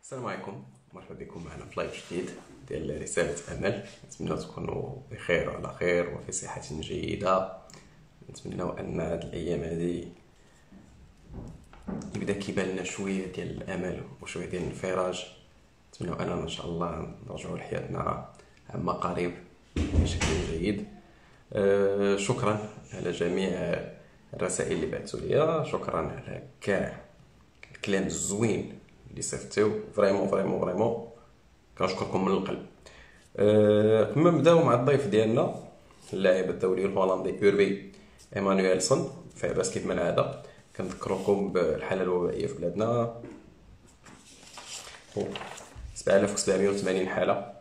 السلام عليكم، مرحبا بكم معنا في لايف جديد ديال رسالة أمل. نتمنى تكونوا بخير وعلى خير وفي صحة جيدة. نتمنى أن هاد الأيام هادي يبدا كيبان لنا شوية ديال الأمل وشوية ديال الانفراج. نتمنى أننا إن شاء الله نرجعوا لحياتنا عما قريب بشكل جيد. شكرا على جميع الرسائل اللي بعثوا لي، شكرا على كاع الكلام الزوين اللي صيفطتو. فريمون كنشكركم من القلب. قبل ما نبداو مع الضيف ديالنا اللاعب الدولي الهولندي ايمانويلسون، فعباس كيف ما العاده كنذكركم بالحاله الوبائيه في بلادنا. 7780 حاله،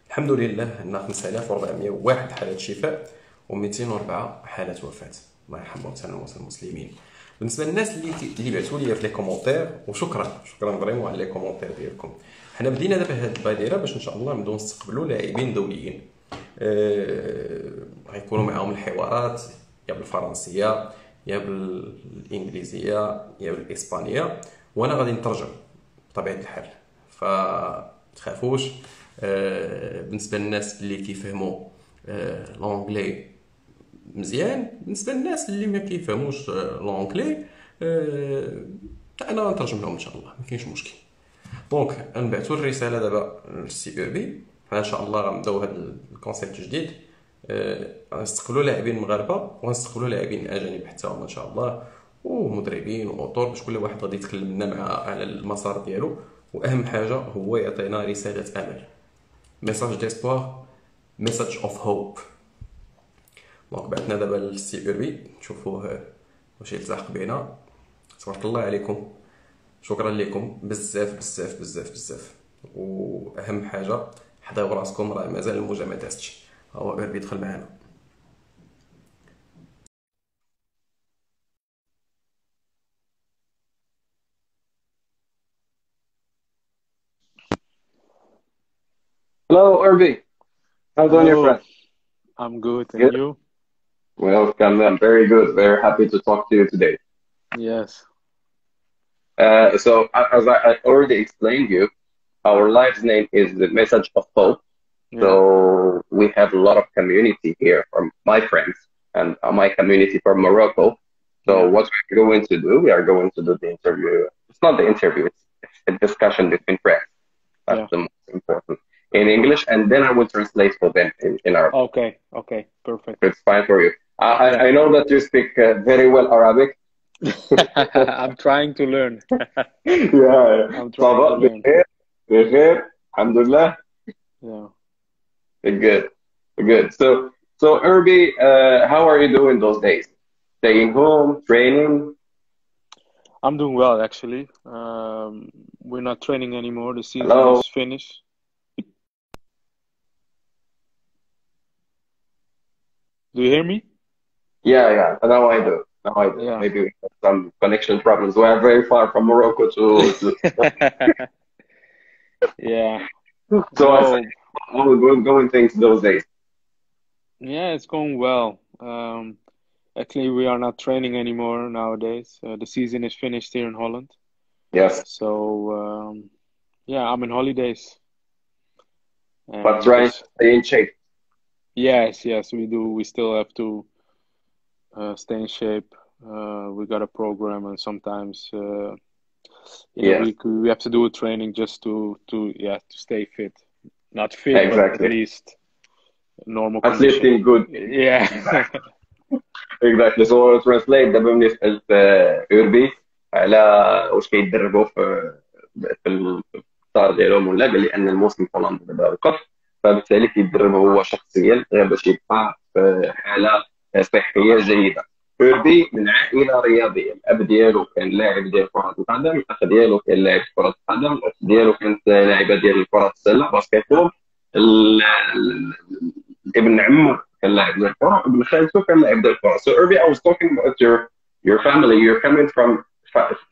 الحمد لله عندنا 5401 حاله شفاء و204 حالات وفاه. الله يرحم موتانا وموتى المسلمين. بالنسبه للناس اللي بعثوا لي في لي كومونتير، وشكرا فريمون على لي كومونتير ديالكم. حنا بدينا دابا هاد البادره باش ان شاء الله نبداو نستقبلوا لاعبين دوليين. غيكونوا معاهم الحوارات يا بالفرنسيه يا بالانجليزيه يا بالاسبانيه، وانا غادي نترجم بطبيعه الحال، فتخافوش. بالنسبه للناس اللي كيفهموا لونجلي مزيان، بالنسبه للناس اللي ما كيفهموش لونجلي انا نترجم لهم ان شاء الله، ما كاينش مشكل. دونك نبعثوا الرساله دابا للسي او بي، ان شاء الله غنبداو هذا الكونسيبت جديد. غنستقبلوا لاعبين مغاربه وغنستقبلوا لاعبين اجانب حتى هما ان شاء الله، ومدربين واطور، باش كل واحد غادي يتكلم لنا مع على المسار ديالو. واهم حاجه هو يعطينا رساله امل، ميساج ديسبوار، ميساج اوف هوب. دونك بعثنا دابا للسي او بي، نشوفوه واش يلتحق بينا. تبارك الله عليكم، شكرا لكم بزاف بزاف بزاف بزاف. واهم حاجه حضروا راسكم، راه مازال الموجه ما دازتش. هو غير بيدخل معنا. Hello, Irby. How's it going, your Hello, friend? I'm good, and Good. you? Welcome. I'm very good. Very happy to talk to you today. Yes. As I already explained you, our life's name is the Message of Hope. Yeah. So we have a lot of community here from my friends and my community from Morocco. So Yeah. what we're going to do, we are going to do the interview. It's not the interview, it's a discussion between friends. That's Yeah. the most important. In English, and then I will translate for them in Arabic. Okay. Okay. Perfect. It's fine for you. Yeah. I know that you speak very well Arabic. I'm trying to learn. Yeah. I'm trying to صباح learn. بخير بخير الحمد لله. Yeah. Good, good. So Irby, how are you doing those days? Staying home, training? I'm doing well, actually. We're not training anymore. The season Hello? is finished. Do you hear me? Yeah, yeah. Now I do. Now I do. Yeah. Maybe we have some connection problems. We are very far from Morocco to Yeah. so I say, No. how are we going things those days? Yeah, it's going well. Actually, we are not training anymore nowadays. The season is finished here in Holland. Yes, So, yeah, I'm in holidays. but And trying to just stay in shape. yes, we do. We still have to stay in shape. We got a program, and sometimes in a Yes, week we have to do a training just to stay fit. Not fit, but at exactly. least normal At least condition. in good. Yeah. Exactly. So translate دابا بالنسبة لأوربي على واش كيدربوا في الدار ديالهم ولا، قال لي أن الموسم في هولندا دابا وقف، فبالتالي كيدرب هو شخصيا غير باش يبقى في حالة صحية جيدة. أوربي من عائلة رياضية، الأب ديالو كان لاعب ديال كرة القدم، الأخ ديالو كان لاعب كرة القدم، الأخت ديالو كانت لاعبة ديال كرة السلة باسكيتبول، ابن عمه كان لاعب ديال الكره، ابن خالته كان لاعب ديال الكره. So Irby, I was talking about your family. You're coming from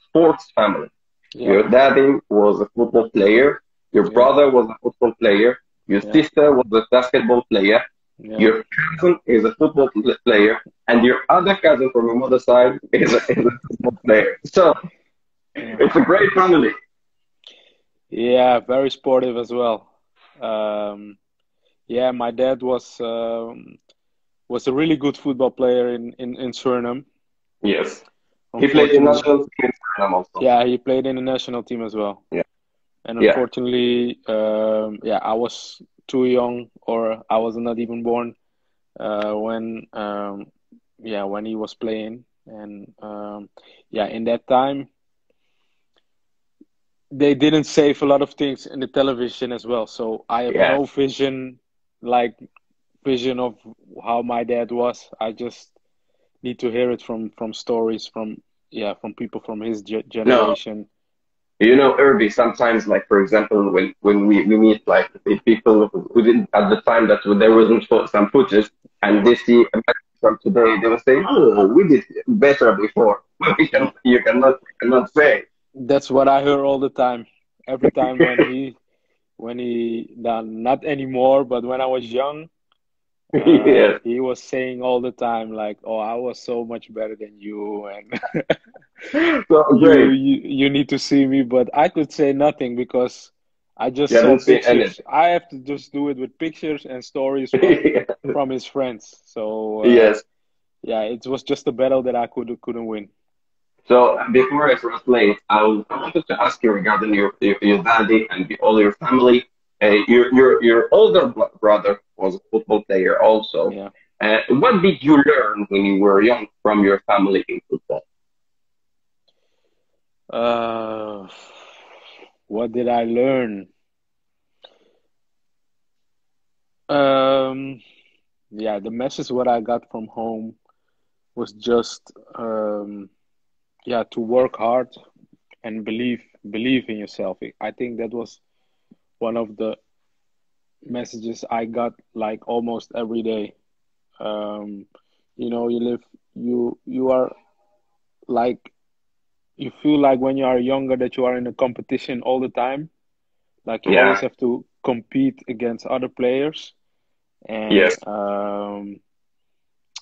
sports family. Yeah. Your daddy was a football player. Your Yeah. brother was a football player. Your Yeah. sister was a basketball player. Yeah. Your cousin is a football player, and your other cousin from your mother's side is a football player. So Yeah. it's a great family. Yeah, very sportive as well. Yeah, my dad was a really good football player in Suriname. Yes. He played in Unfortunately, national team in Suriname also. yeah, he played in the national team as well. Yeah. And Yeah. unfortunately, yeah, I was too young, or I was not even born when yeah, when he was playing. And yeah, in that time, they didn't save a lot of things in the television as well. So I have Yes. no vision of how my dad was. I just need to hear it from stories from from people from his No. generation. You know, Irby, sometimes, like, for example, when we meet, like, the people who didn't, at the time that there wasn't some footage, and they see a match from today, they will say, oh, we did better before. You cannot say. That's what I hear all the time. Every time when he not anymore, but when I was young, Yes. he was saying all the time like, "Oh, I was so much better than you, and So you great. you you need to see me." But I could say nothing because I You just saw haven't seen pictures. anything. I have to just do it with pictures and stories from his friends. So Yes. yeah, it was just a battle that I couldn't win. So before I translate, I wanted to ask you regarding your daddy and all your family. Your older brother was a football player also. Yeah. What did you learn when you were young from your family in football? Uh, what did I learn? Um, yeah, the message what I got from home was just yeah, to work hard and believe in yourself. I think that was one of the messages I got like almost every day. Um, you know, you are like you feel like when you are younger that you are in a competition all the time. Like you always Yeah. have to compete against other players. And Yes.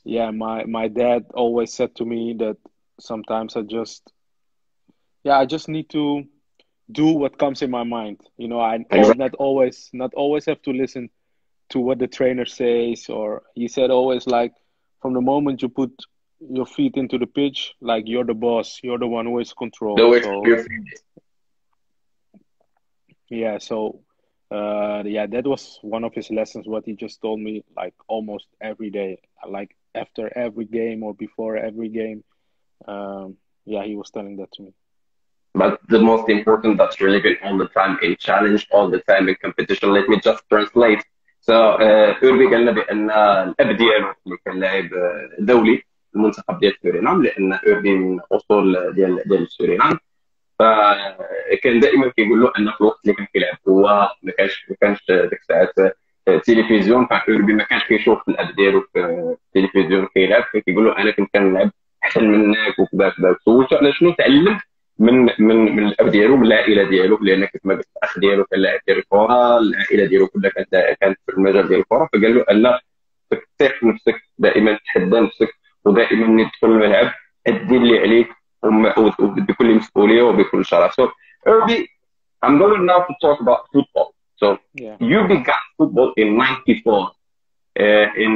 yeah, my dad always said to me that sometimes I just need to do what comes in my mind. You know, Exactly. not always have to listen to what the trainer says, or he said always like from the moment you put your feet into the pitch, like you're the boss, you're the one who is The control. way So you yeah, so yeah, that was one of his lessons what he just told me like almost every day, like after every game or before every game. Yeah, he was telling that to me. But the most important, that's really good all the time in challenge, all the time in competition. Let me just translate. So أوربي قال لنا بأن الأب ديالو اللي كان لاعب دولي المنتخب ديال سورينام، لأن أوربي من أصول ديال سورينام. فكان دائما كيقول له ان في الوقت اللي كان كيلعب هو ما كانش ديك الساعات تلفزيون، فأوربي ما كانش كيشوف الاب ديالو في التلفزيون كيلعب، فكيقول له انا كنت كنلعب احسن منك وكذا كذا. سولته على شنو تعلم من الاب ديالو، من العائله ديالو، لان كما قلت الاخ ديالو كان لاعب ديال الكره، العائله ديالو كلها كانت في المجال ديال الكره. فقال له ان تثق في نفسك، دائما تحدى نفسك، ودائما ملي تدخل الملعب ادي اللي عليك وبكل مسؤوليه وبكل شرف. So Irby, I'm going now to talk about football. So Yeah. you began football in '94 in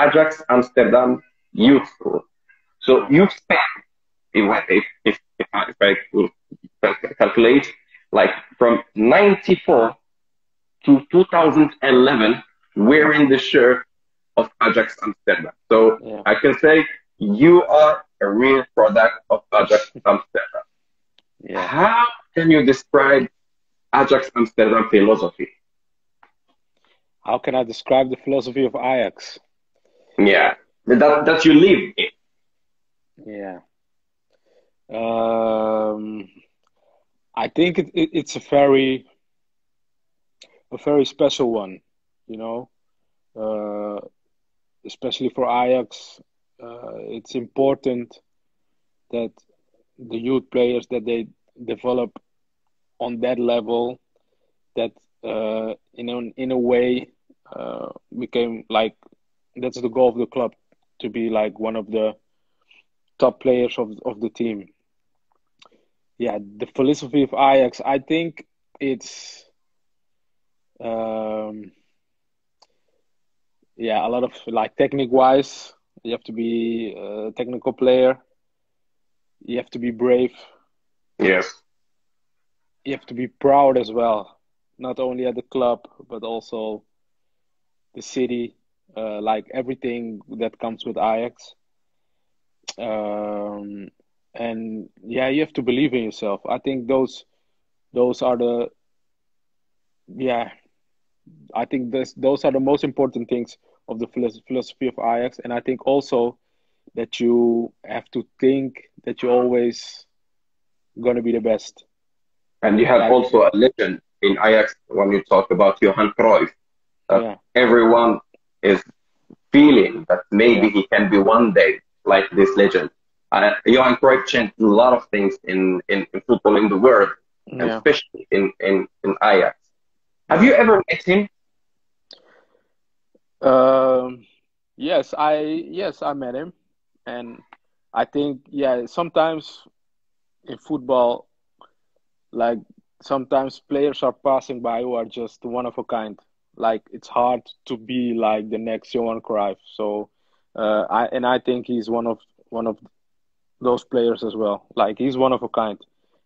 Ajax Amsterdam Youth School. So you spent, if I could calculate, like from '94 to 2011 wearing the shirt of Ajax Amsterdam. So Yeah. I can say you are a real product of Ajax Amsterdam. Yeah. How can you describe Ajax Amsterdam philosophy? How can I describe the philosophy of Ajax? Yeah, that you live in. Yeah. I think it's a very special one, you know. Especially for Ajax, it's important that the youth players that they develop on that level, that in a way became like that's the goal of the club, to be like one of the top players of the team. Yeah, the philosophy of Ajax, I think it's yeah, a lot of like technique wise, you have to be a technical player. You have to be brave. Yes. You have to be proud as well, not only at the club but also the city, like everything that comes with Ajax. And yeah, you have to believe in yourself. I think those are the yeah. I think those are the most important things of the philosophy of Ajax, and I think also that you have to think that you're always gonna be the best. And you have Like also a legend in Ajax when you talk about Johan Cruyff. yeah, Everyone is feeling that maybe yeah, he can be one day like this legend. Johan Cruyff changed a lot of things in football in the world, and yeah, especially in Ajax. Have yeah. you ever met him? Um, yes, I met him, and I think yeah, sometimes in football, like sometimes players are passing by who are just one of a kind. Like it's hard to be like the next Johan Cruyff. So, I think he's one of those players as well. Like he's one of a kind,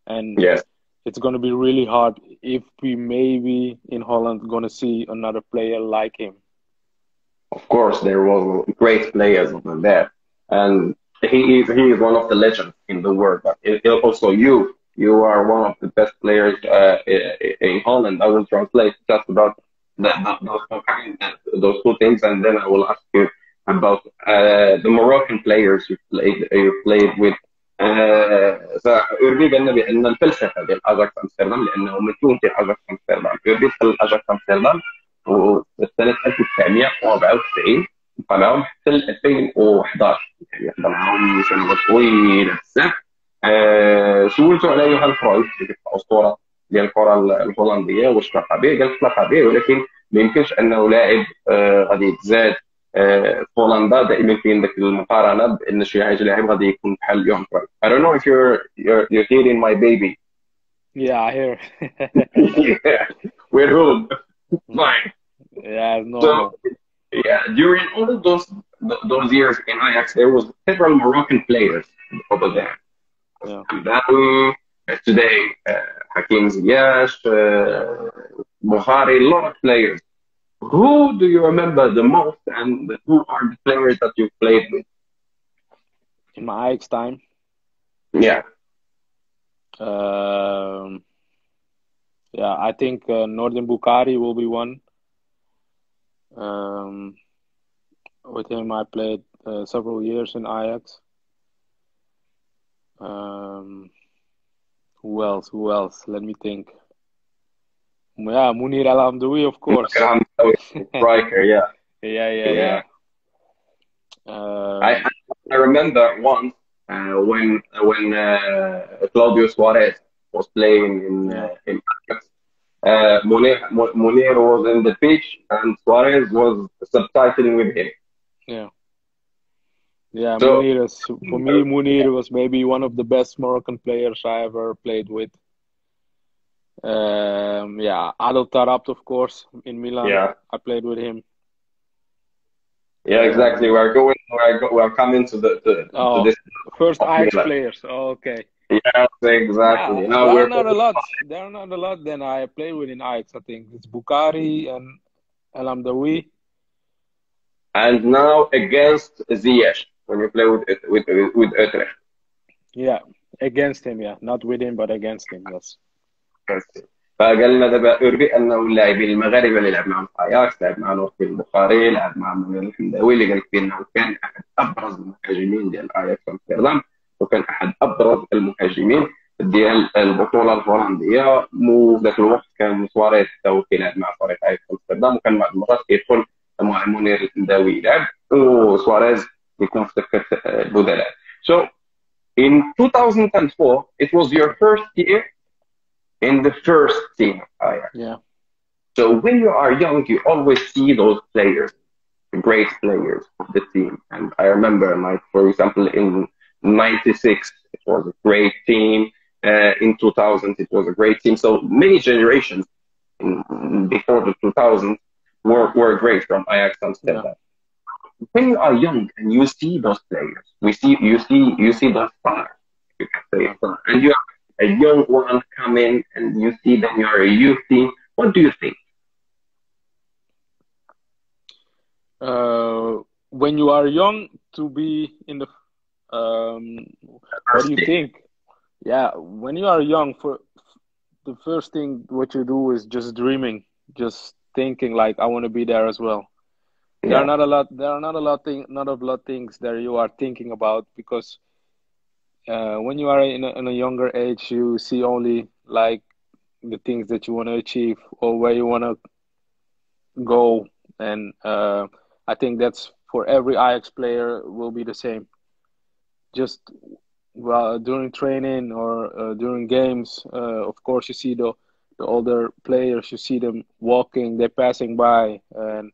and Yes, it's going to be really hard if we maybe in Holland going to see another player like him. of course, there was great players over there, and he is one of the legends in the world. But also you are one of the best players in Holland. I will translate just about those two things, and then I will ask you about the Moroccan players you played with. فأوربي قالنا بأن الفلسفة ديال أجاكس أمستردام لأنه من تونسي أجاكس أمستردام أوربي دخل أجاكس أمستردام وسنة 1994 بقى معاهم حتى ل 2011 يعني خدم معاهم سنوات طويلة بزاف. سولته على يوهان كرويف اللي كانت أسطورة ديال الكرة الهولندية واش تلقى به، قال تلقى به ولكن ما يمكنش أنه لاعب غادي يتزاد في هولندا. دائما كاين ذاك المقارنة بأن شي لاعب غادي يكون بحال يوهان كرويف. I don't know if you're hearing my baby. Yeah, I hear. Yeah, we're home. Fine. Yeah, So normal. yeah, during all those years in Ajax, there was several Moroccan players over there. Yeah. Aldawi, today Hakim Ziyach, Bukhari, a lot of players. Who do you remember the most, and who are the players that you played with? In my Ajax time, Yeah, yeah, I think Northern Bukhari will be one. With him, I played several years in Ajax. Who else? Who else? Let me think. Yeah, Munir Al-Hamdoui, of course. striker. Yeah, Yeah. yeah. Um, I remember once when Claudio Suarez was playing yeah, in Ajax. Munir was in the pitch and Suarez was subtitling with him. yeah. Yeah, So for me, Munir was maybe one of the best Moroccan players I ever played with. Yeah, Adel Tarabt, of course, in Milan. yeah, I played with him. yeah, exactly. We're coming to this First of Ajax Milan. players. Okay. Yes, exactly. Yeah, Now there are we're not a lot. There are not a lot. Then I played with in Ajax. I think it's Bukhari and El Amdawi. and now against Ziyech when you play with Utrecht. Yeah, against him. Yeah, not with him, but against him. Yes. فقال لنا دابا اوربي انه اللاعبين المغاربه اللي لعب معهم في اياكس، لعب مع نور البخاري، لعب مع منير الحمداوي اللي قال لك بانه كان احد ابرز المهاجمين ديال اياكس امستردام، وكان احد ابرز المهاجمين ديال البطوله الهولنديه. وذاك الوقت كان سواريز حتى هو كيلعب مع فريق اياكس امستردام، وكان بعض المرات كيدخل مع منير الحمداوي يلعب وسواريز يكون في دكه البدلاء. So in 2004 it was your first year in the first team. Yeah. So when you are young, you always see those players, the great players of the team. And I remember, like, for example, in '96, it was a great team. In 2000, it was a great team. So many generations before the 2000s were great from Ajax Amsterdam. When you are young and you see those players, you see those stars, you can say, and you are a young one come in and you see that you are a youth team. What do you think? When you are young, to be in the what do you think? Yeah, when you are young, for the first thing what you do is just dreaming, just thinking like I want to be there as well. There are not a lot things that you are thinking about, because when you are in a younger age, you see only like the things that you want to achieve or where you want to go, and I think that's for every Ajax player will be the same. Just during training or during games, of course you see the older players, you see them walking, they're passing by, and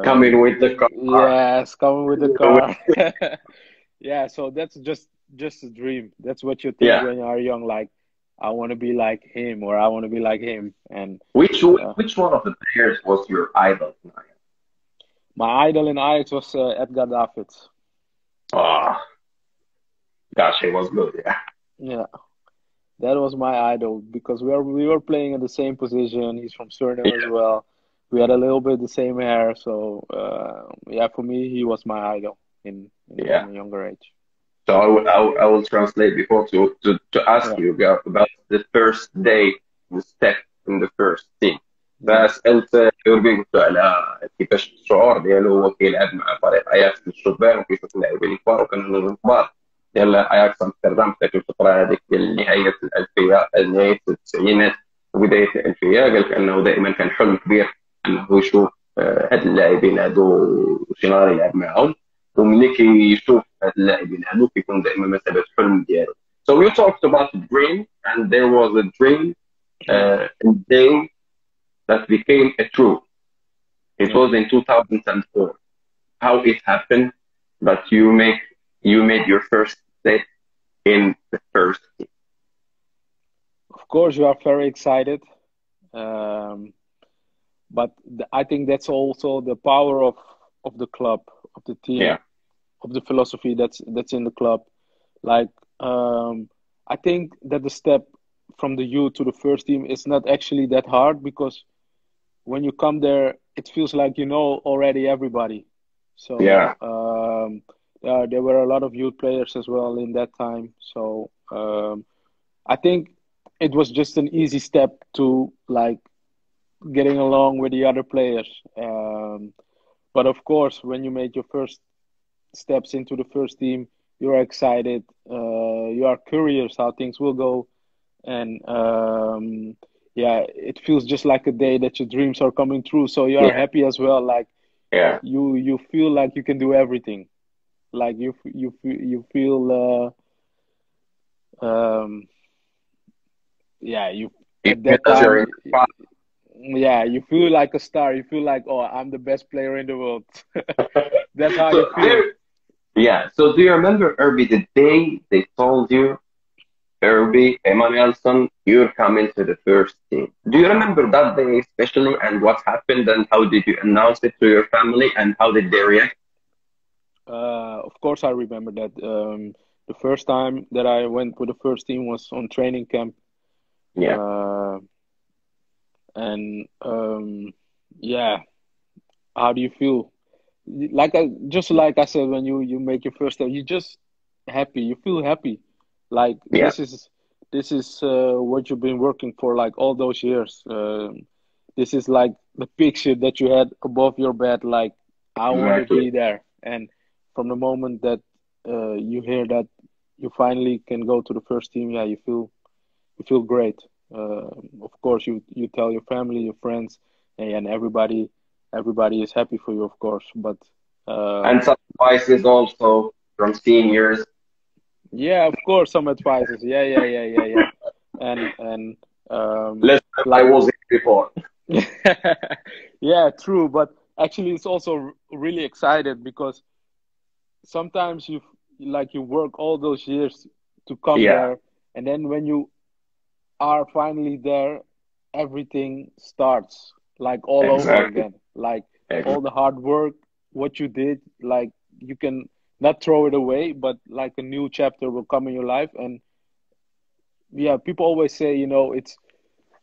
coming with the car. Yes, coming with the car. Yeah, so that's just a dream. That's what you think when you are young, like I want to be like him or I want to be like him. And which one of the players was your idol? My idol in Ajax was Edgar Davids. Oh, gosh, he was good. Yeah, that was my idol because we were playing in the same position. He's from Suriname as well. We had a little bit the same hair, so for me, he was my idol in a younger age. So I will translate before to ask you about the first day you stepped in the first team. فسألت يورجن على كيفاش الشعور ديالو هو كيلعب مع فريق اياكس للشبان وكيشوف اللاعبين الكبار وكانوا الكبار ديال اياكس امستردام في ذيك الفتره هذيك ديال نهايه الالفيه نهايه التسعينات وبدايه الالفيه. قال لك انه دائما كان حلم كبير انه يشوف هاد اللاعبين هادو شي نهار يلعب معاهم, وملي كيشوف هاد اللاعبين هادو كيكون دائما مثابه حلم ديالو. So you talked about the dream, and there was a dream and day that became a truth. It was in 2004. How it happened that you made your first step in the first team? Of course, you are very excited, but I think that's also the power of the club, of the team, of the philosophy that's in the club. Like I think that the step from the youth to the first team is not actually that hard, because when you come there, it feels like you know already everybody. So there were a lot of youth players as well in that time. So I think it was just an easy step to like getting along with the other players. But of course, when you make your first steps into the first team, you are excited. You are curious how things will go. And it feels just like a day that your dreams are coming true. So you are happy as well. Like you feel like you can do everything. Like you feel you at that time, you feel like a star. You feel like, oh, I'm the best player in the world. That's how you feel. So do you remember, Irby, the day they told you, Irby, Eimanoielson, you're coming to the first team? Do you remember that day especially, and what happened, and how did you announce it to your family, and how did they react? Of course, I remember that. The first time that I went with the first team was on training camp. How do you feel? Like I said, when you make your first step, you just happy. You feel happy. Like this is what you've been working for like all those years. This is like the picture that you had above your bed. Like I want to be there. And from the moment that you hear that you finally can go to the first team, you feel great. Of course, you tell your family, your friends, and everybody is happy for you, of course. But and some advices also from seniors. Yeah, of course, some advices. Yeah. And I was it before. Yeah, true. But actually, it's also really excited because sometimes you work all those years to come there, and then when you are finally there, everything starts like all over Exactly. again. Like Exactly. all the hard work, what you did, like you can not throw it away, but like a new chapter will come in your life. And yeah, people always say,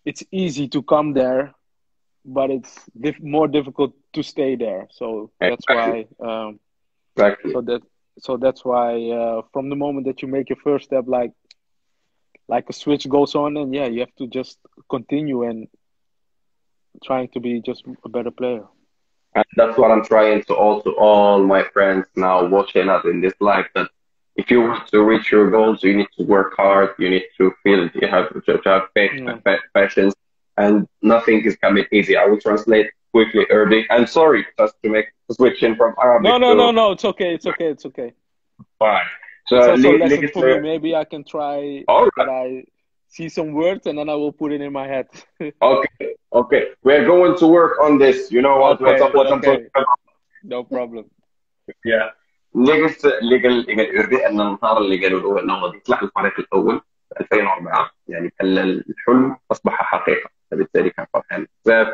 it's easy to come there, but it's more difficult to stay there. So that's Exactly. why, Exactly. so that's why, from the moment that you make your first step, like a switch goes on, and yeah, you have to just continue and trying to be just a better player. And that's what I'm trying to also all my friends now watching us in this life that if you want to reach your goals, you need to work hard. You need to feel you have to have Yeah. patience, and nothing is coming easy. I will translate quickly, Erdi. I'm sorry, just to make switching from Arabic No. It's okay. It's okay. It's okay. fine. It's So, also a lesson for me. Maybe I can try all that. right. I see some words and then I will put it in my head. Okay. Okay. We're going to work on this. You know what I'm talking Okay. about. No problem. Yeah. اللي قال الإردي أن النهار اللي قالوا له أنه غادي يطلع الفريق الأول في 2004 يعني خلى الحلم أصبح حقيقة فبالتالي كان فرحان بزاف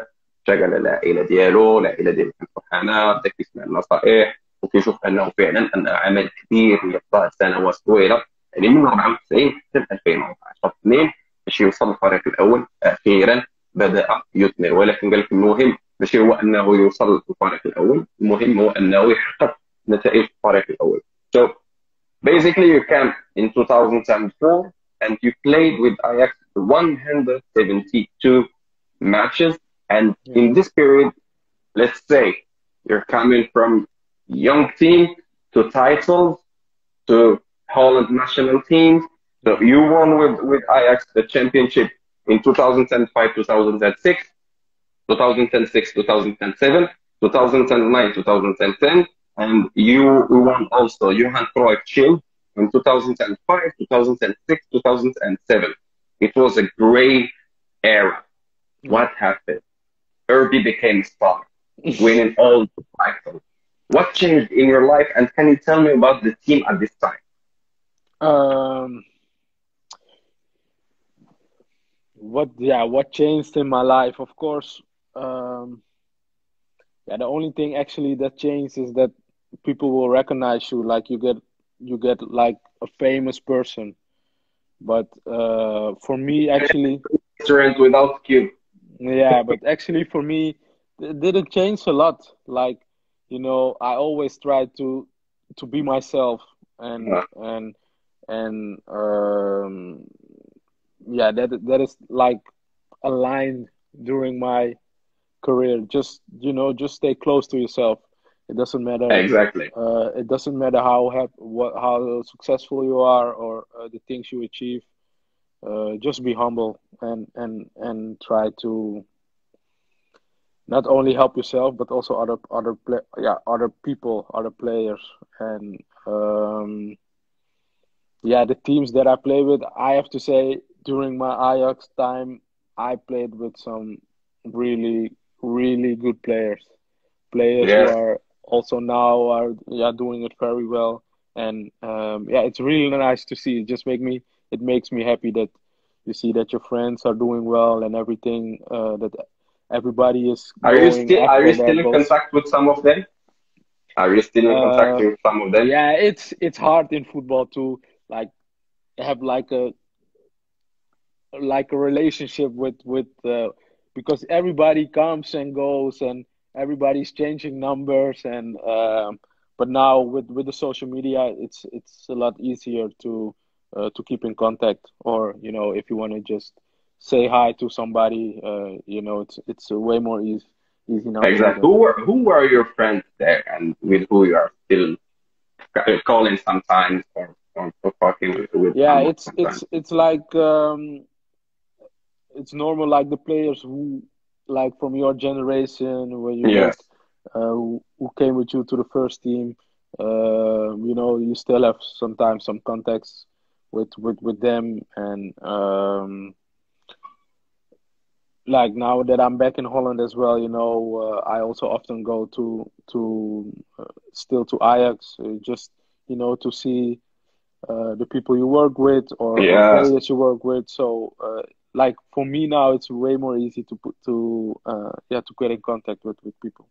شغل العائلة ديالو العائلة ديالو كانت فرحانة بدا كيسمع النصائح وكيشوف أنه فعلا أن عمل كبير اللي قضاه سنوات طويلة يعني من 94 حتى 2014 اثنين باش يوصل الفريق الأول أخيرا بدأ يثمر ولكن قال لك المهم ماشي هو أنه يوصل الفريق الأول المهم هو أنه يحقق نتائج الفريق الأول. So basically you came in 2004 and you played with Ajax 172 matches and in this period let's say you're coming from young team to titles to Holland national teams. So you won with Ajax the championship in 2005, 2006, 2006, 2007, 2009, 2010, and you won also Johan Cruyff Shield in 2005, 2006, 2007. It was a great era. What happened? Herbie became a star, winning all the titles. What changed in your life, and can you tell me about the team at this time? What changed in my life? Of course, the only thing actually that changed is that people will recognize you, like you get like a famous person. But for me, actually, Restaurant without queue. yeah, but actually for me, it didn't change a lot. Like, I always try to be myself, and Uh, and yeah, that is like a line during my career. Just just stay close to yourself. It doesn't matter. exactly. It doesn't matter how successful you are or the things you achieve. Just be humble and try to not only help yourself but also other people, other players, and the teams that I play with. I have to say during my Ajax time, I played with some really really good players who Yes, are also now are doing it very well, and it's really nice to see. It makes me happy that you see that your friends are doing well and everything, that everybody is going are you after their still in goals. contact with some of them? Are you still in contact uh with some of them? yeah, it's hard in football to like have like a relationship with because everybody comes and goes and everybody's changing numbers, and but now with the social media, it's a lot easier to keep in contact, or if you want to just say hi to somebody, it's way more easy now to do Exactly. that. Who were your friends there, and with who you are still calling sometimes or talking with Yeah, someone it's sometimes? it's it's like it's normal, like the players who like from your generation when you Yes, get who came with you to the first team. You still have sometimes some contacts with them, and like now that I'm back in Holland as well, I also often go to still to Ajax, just to see the people you work with or Yes, players you work with. So like for me now, it's way more easy to to get in contact with people.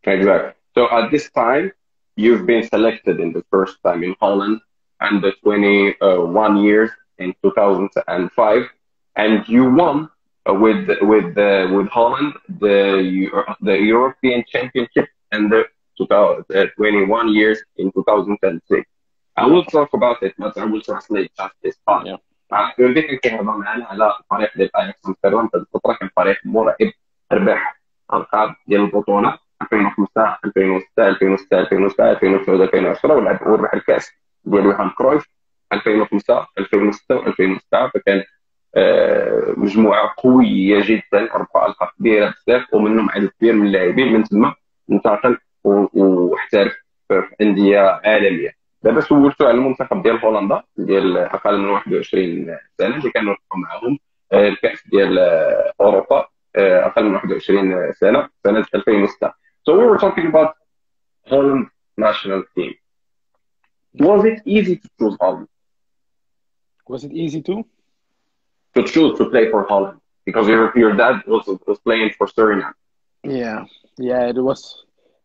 exactly. So at this time, you've been selected in the first time in Holland under 21 years in 2005, and you won with Holland the European Championship under 21 years in 2006. I will talk about it, but I will translate just this part. Yeah. الهولندي كان كيهضر معنا على الفريق ديال اياكس امستردام. في الفتره كان فريق مرعب، ربح القاب ديال البطوله 2005 2006 2006 2007 2009 2010، وربح الكاس ديال يوهان كرويف 2005 2006 2009. فكان مجموعه قويه جدا، اربع القاب كبيره بزاف، ومنهم عدد كبير من اللاعبين من تما انتقل واحترف في انديه عالميه. دابا سولتو على المنتخب ديال هولندا ديال اقل من 21 سنه اللي كانوا معاهم الكاس ديال اوروبا اقل من 21 سنه سنه 2006. So we were talking about Holland national team. Was it easy to choose Holland? Was it easy To choose to play for Holland because your dad was playing for Suriname. Yeah, it was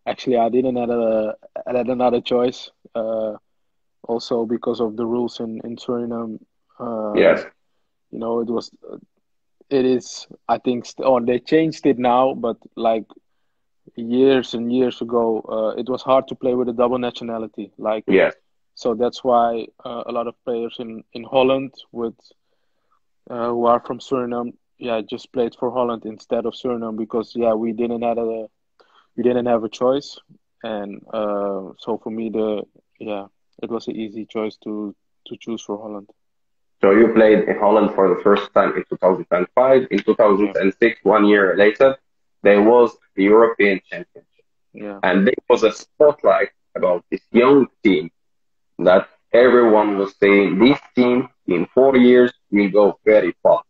actually I didn't had another choice. Also because of the rules in Suriname. Yes. You know, it is, I think, they changed it now, but like years and years ago, it was hard to play with a double nationality. Like, Yes. so that's why a lot of players in Holland who are from Suriname, just played for Holland instead of Suriname because we didn't have a choice, and so for me it was an easy choice to choose for Holland. So you played in Holland for the first time in 2005. In 2006, 1 year later, there was the European Championship. Yeah. And there was a spotlight about this young team that everyone was saying, this team in 4 years will go very far.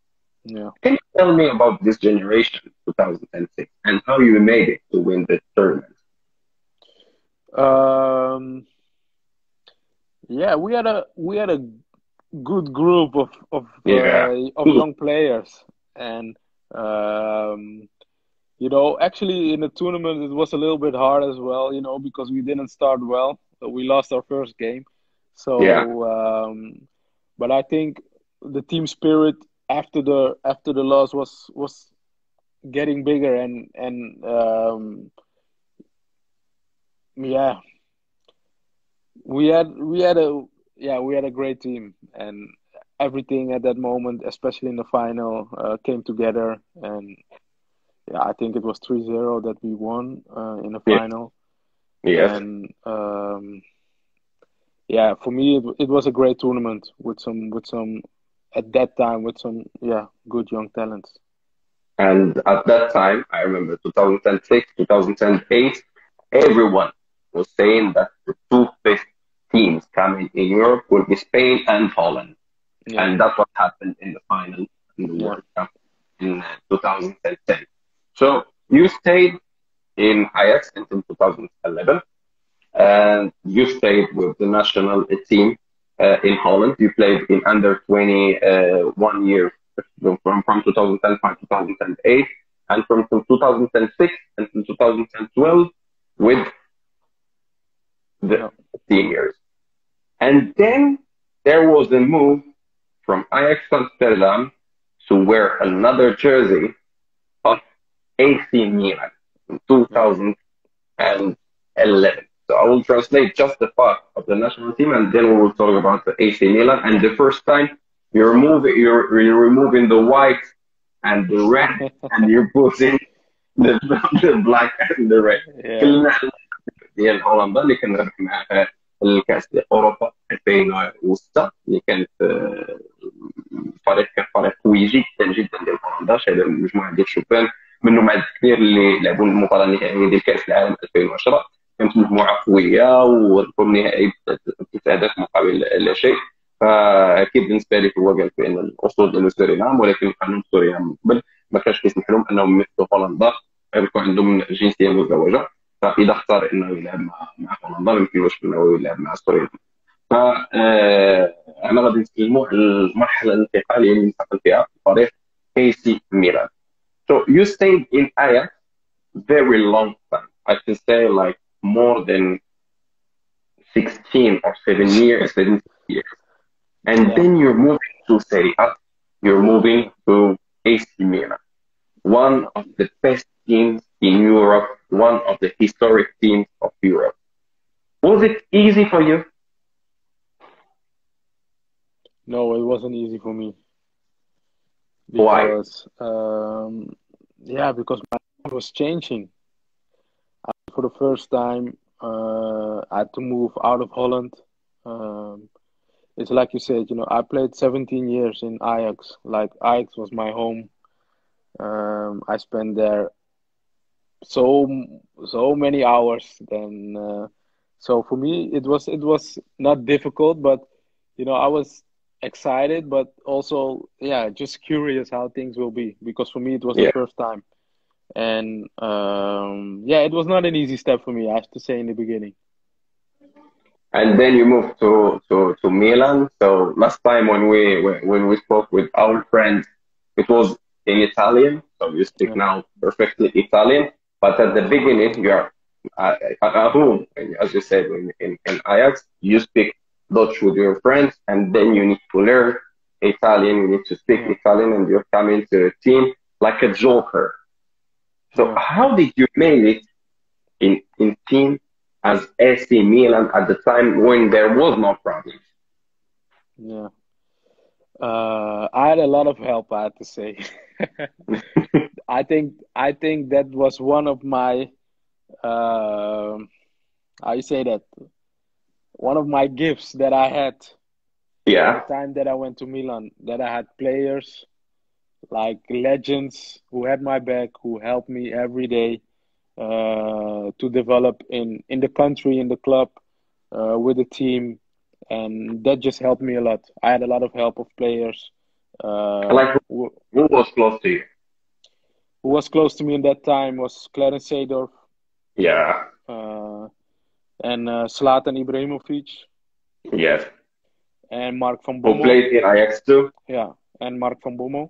Yeah. Can you tell me about this generation, 2006, and how you made it to win the tournament? We had a good group of young players, and you know, actually in the tournament it was a little bit hard as well, you know, because we didn't start well. We lost our first game, so but I think the team spirit after the loss was getting bigger, and we had a great team, and everything at that moment, especially in the final, came together. And I think it was 3-0 that we won in the final. Yes. And for me, it was a great tournament with some at that time with some good young talents. And at that time, I remember 2006, 2008, everyone was saying that the two best teams coming in Europe will be Spain and Holland. Yeah. And that's what happened in the final in the World Cup in 2010. So you stayed in Ajax until 2011, and you stayed with the national team in Holland. You played in under 21 years from 2005 to 2008, and from 2006 until 2012 with the seniors. And then there was a move from Ajax Amsterdam to wear another jersey of AC Milan in 2011. So I will translate just the part of the national team, and then we will talk about the AC Milan. And the first time you're removing the white and the red, and you're putting the black and the red. ديال هولندا اللي كان ربح معها الكاس ديال اوروبا 2006 اللي كانت كان فريق قوي جدا جدا ديال هولندا، شايله مجموعه ديال الشبان منهم عدد كبير اللي لعبوا المباراه النهائيه ديال كاس العالم 2010. كانت مجموعه قويه وربحوا النهائي ب9 أهداف مقابل لا شيء. فاكيد بالنسبه لي هو قال بان الاصول ديال سورينام، ولكن قانون سورينام قبل ما كانش كيسمح لهم انهم يمثلوا هولندا، يكون عندهم جنسيه مزدوجه. فاذا اختار انه يلعب مع هولندا ما يمكنلوش انه يلعب مع سوريا. ف انا غادي نتكلموا على المرحله الانتقاليه اللي انتقل فيها فريق اي سي ميلان. So you stayed in Ajax very long time. I can say like more than 16 or 7 years, 17 years. And Yeah. then you're moving to Serie A. You're moving to AC Milan, one of the best teams in Europe, one of the historic teams of Europe. Was it easy for you? No, it wasn't easy for me Why? because because my life was changing. For the first time, I had to move out of Holland. Um, it's like you said, I played 17 years in Ajax. Like Ajax was my home. I spent there so so many hours. Then, so for me, it was not difficult, but I was excited, but also just curious how things will be because for me it was the Yeah. first time, and it was not an easy step for me. I have to say in the beginning. And then you moved to Milan. So last time when we spoke with our friends, it was in Italian. So you speak Yeah, now perfectly Italian. But at the beginning, you are at home, and as you said in Ajax, you speak Dutch with your friends, and then you need to learn Italian. You need to speak yeah, Italian, and you're coming to a team like a joker. So yeah, how did you make it in team as AC Milan at the time when there was no problem? yeah. I had a lot of help, I have to say. I think that was one of my how you say that, one of my gifts that I had the Yeah, time that I went to Milan, that I had players like legends who had my back, who helped me every day to develop in the country, in the club, with the team, and that just helped me a lot. I had a lot of help of players like who who was close to you? was close to me in that time was Clarence Seedorf, Yeah, uh, and Zlatan Ibrahimovic yes. and Mark van Who Bommel. played in Ajax too? Yeah, and Mark van Bommel.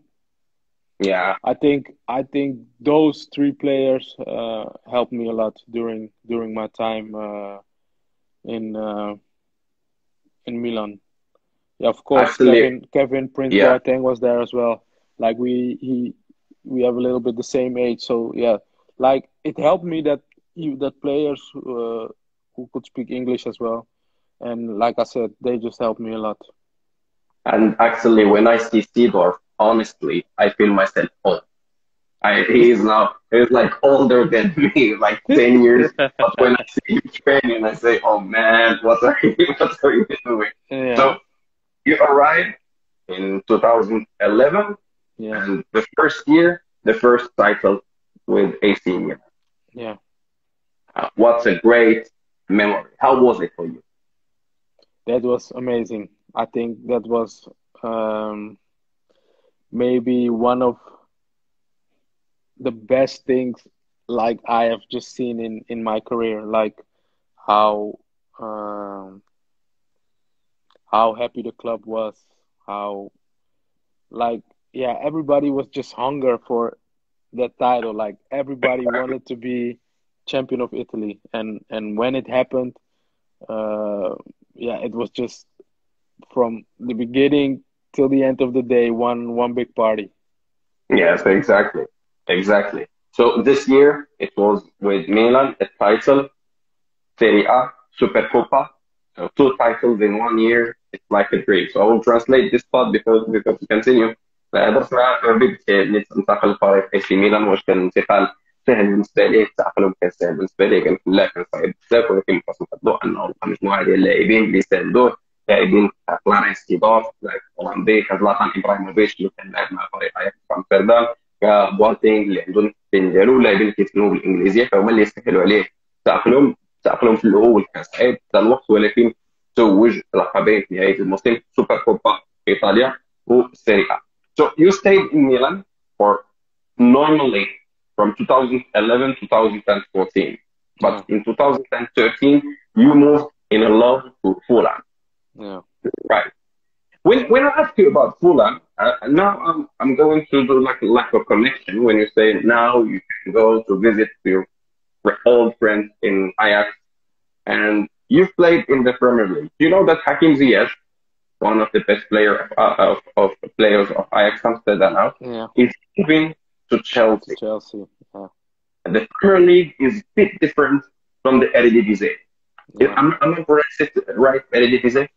Yeah, I think those three players helped me a lot during my time in uh, in Milan. Yeah, of course, actually, Kevin Prince yeah. Boateng was there as well. Like we have a little bit the same age, so yeah, like it helped me that players who could speak English as well, and like I said, they just helped me a lot. And actually, when I see Seedorf, honestly, I feel myself old. He's like older than me, like 10 years. But when I see him training, I say, "Oh man, what are you, what are you doing?" Yeah, So you arrived in 2011, yeah, and the first year, the first title with AC Milan. yeah. What's a great memory? How was it for you? That was amazing. I think that was um, maybe one of the best things like I have just seen in my career, like how um, how happy the club was, how like everybody was just hunger for that title. Like everybody wanted to be champion of Italy, and when it happened, uh, it was just from the beginning till the end of the day, one big party. Yes, exactly, exactly. So this year it was with Milan, a title, Serie A, Supercoppa. So two titles in 1 year. It's like a dream. So I will translate this part because we continue. درت مع أوربي ننتقل لفريق اي سي ميلان. واش كان الانتقال سهل بالنسبه ليه؟ التأقلم كان سهل بالنسبه ليه؟ قال لك لا، كان صعيب بزاف، ولكن خاص نحطوا انه لقى مجموعه ديال اللاعبين اللي ساندوه، لاعبين كلارنس سيدور، لاعب هولندي، كزلاتان ابراهيموفيتش اللي كان لاعب مع فريق اياكس امستردام، كبواتينغ اللي عنده السن ديالو، اللاعبين اللي كيتكلموا بالانجليزيه، فهما اللي يسهلوا عليه التأقلم في الأول كان صعيب حتى الوقت، ولكن توج لقبين في نهاية الموسم، سوبر كوبا إيطاليا والسيريا. So you stayed in Milan for normally from 2011 to 2014, but Yeah, in 2013 you moved in a loan to Fulham. Yeah. Right. When I ask you about Fulham, now I'm going to do like a connection when you say now you can go to visit your old friends in Ajax and you've played in the Premier League. You know that Hakim Ziyech, one of the best of players of Ajax Amsterdam now, Yeah. is moving to Chelsea. Chelsea. Yeah. The Premier League is a bit different from the Eredivisie. Yeah. I'm pronouncing it right, Eredivisie?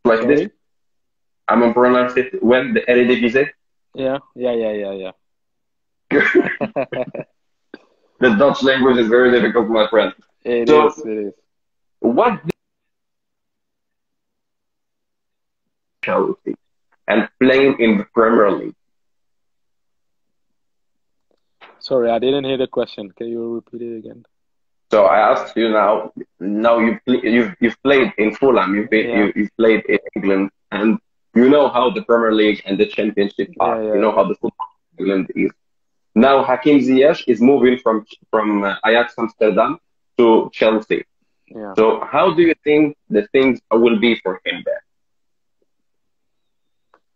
Like Sorry? this? I'm pronouncing it well, the Eredivisie? Yeah. Yeah. The Dutch language is very difficult, my friend. It So, is. what did Chelsea and playing in the Premier League? Sorry, I didn't hear the question. Can you repeat it again? So I asked you now. Now you've played in Fulham. Yeah. You've played in England, and you know how the Premier League and the Championship are. You know how the football in England is. Now Hakim Ziyech is moving from Ajax Amsterdam to Chelsea. Yeah. So how do you think the things will be for him there?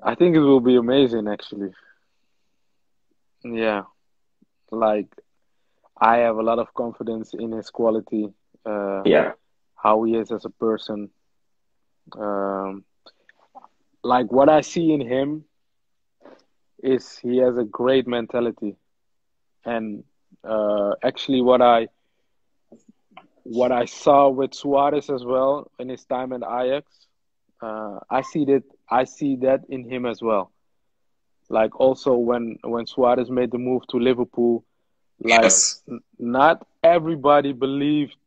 I think it will be amazing, actually. Yeah. Like, I have a lot of confidence in his quality, Yeah. how he is as a person. Like, what I see in him is he has a great mentality. And actually, what I saw with Suarez as well in his time at Ajax, I see that in him as well. Like, also when Suarez made the move to Liverpool, like, Yes. not everybody believed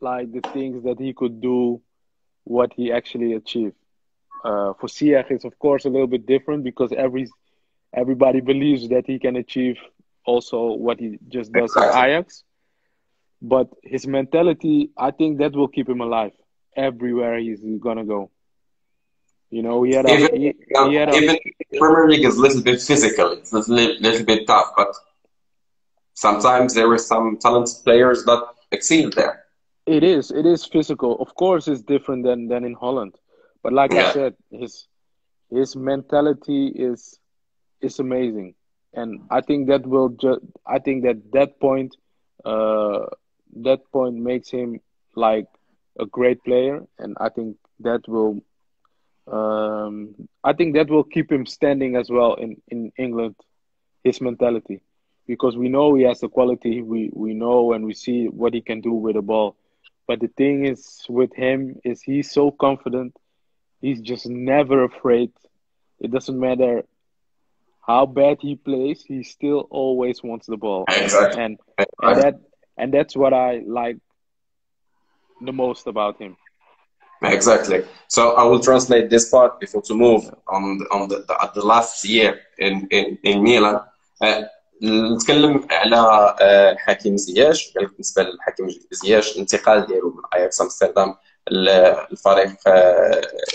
like the things that he could do, what he actually achieved. For Ziyech, it's of course a little bit different because everybody believes that he can achieve also what he just does at Exactly. Ajax. But his mentality, I think that will keep him alive everywhere he's gonna go. You know, he had a Even the Premier League is a little bit physical. It's a little bit tough, but sometimes there are some talented players that excel there. It is physical. Of course, it's different than in Holland. But like I Yeah. said, his mentality is amazing, and I think that uh, that point makes him like a great player, and I think that will keep him standing as well in England. His mentality, because we know he has the quality. We know and we see what he can do with the ball. But the thing is with him is he's so confident. He's just never afraid. It doesn't matter how bad he plays. He still always wants the ball, Exactly. and that's what I like the most about him. Exactly. So I will translate this part before to move on the last year in Milan. نتكلم على حكيم زياش. قال لك بالنسبه لحكيم زياش الانتقال ديالو من اياكس امستردام للفريق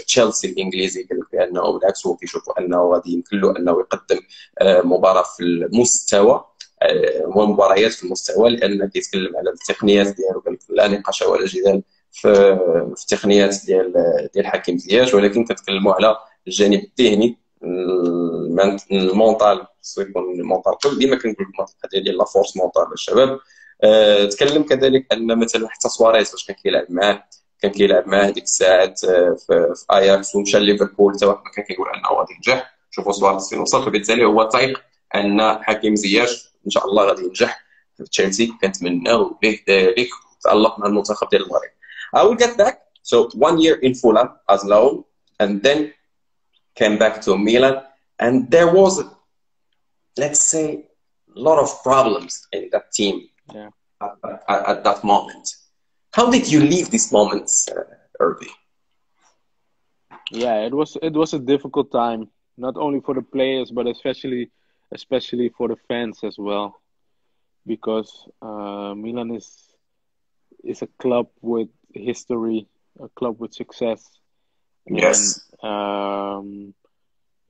تشيلسي الانجليزي، قال لك بانه بالعكس هو كيشوف انه غادي يمكن له انه يقدم مباراه في المستوى ومباريات في المستوى، لان كيتكلم على التقنيات ديالو. قال لك لا نقاش ولا جدال في التقنيات ديال حكيم زياش، ولكن كنتكلموا على الجانب الذهني المونطال. خصو يكون المونطال قوي. ديما كنقول لكم القضيه ديال لا فورس مونطال للشباب. تكلم كذلك ان مثلا حتى سواريز فاش كان كيلعب معاه هذيك الساعات في اياكس ومشى ليفربول، حتى واحد ما كان كيقول انه غادي ينجح. شوفوا سواريز فين وصل، فبالتالي هو طايق ان حكيم زياش ان شاء الله غادي ينجح في تشيلسي. كنتمناو به ذلك. تالق مع المنتخب ديال المغرب. I will get back. So 1 year in Fulham as loan, and then came back to Milan, and there was, let's say, a lot of problems in that team at that moment. How did you leave these moments, Irvi? Yeah, it was a difficult time, not only for the players but especially for the fans as well, because Milan is a club with history, a club with success. Yes. And